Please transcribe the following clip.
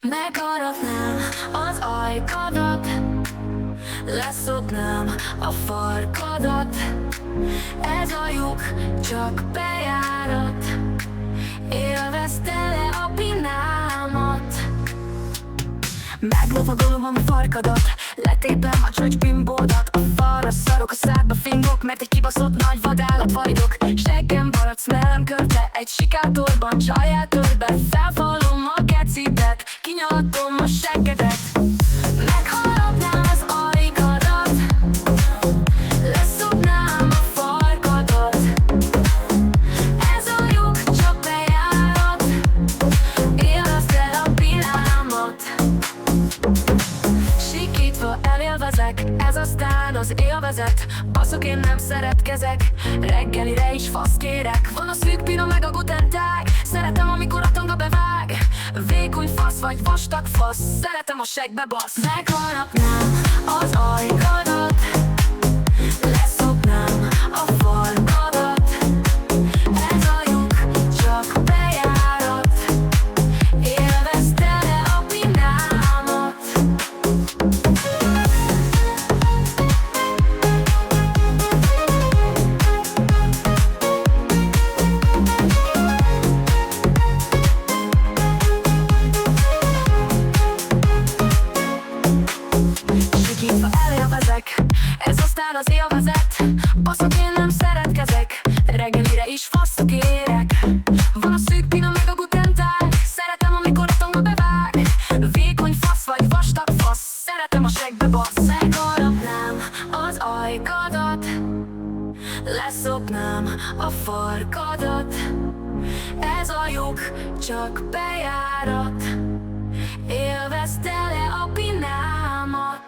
Megharapnám az ajkadat, leszopnám a farkadat. Ez a lyuk csak bejárat, élvezd tele a pinámat. Meglovagolom a farkadat, letépem a csöcsbimbódat. A falra szarok, a szádba fingok, mert egy kibaszott nagy vadállat vagyok. Seggem baradsz mellem körte, egy sikátorban csajját ölt be. Felfalom a gecidet, kinyalatom a seggedet. Megharapnám az ajkadat, leszopnám a farkadat. Ez a lyuk csak bejárat, élvezd el a pillanat. Sikítva elélvezek, ez aztán az élvezet. Baszok, én nem szeretkezek, reggelire is fasz kérek. Van a szűk pina meg a gutentág, szeretem amikor a tanga bevág. Vékony fasz vagy vastag fasz, szeretem a seggbe basz. Megharapnám az ajkadat, leszopnám a farkadat. Ez a lyuk csak bejárat, élvezd tele a pinámat. Sikítva elélvezek, ez aztán az élvezet. Baszok, én nem szeretkezek, reggelire is faszra kérek. Van a szűk pina meg a gutentág, szeretem amikor a tanga bevág. Vékony fasz vagy vastag fasz, szeretem a seggbe basz. Megharapnám az ajkadat, leszopnám a farkadat. Ez a lyuk csak bejárat, élvezd tele a pinámat.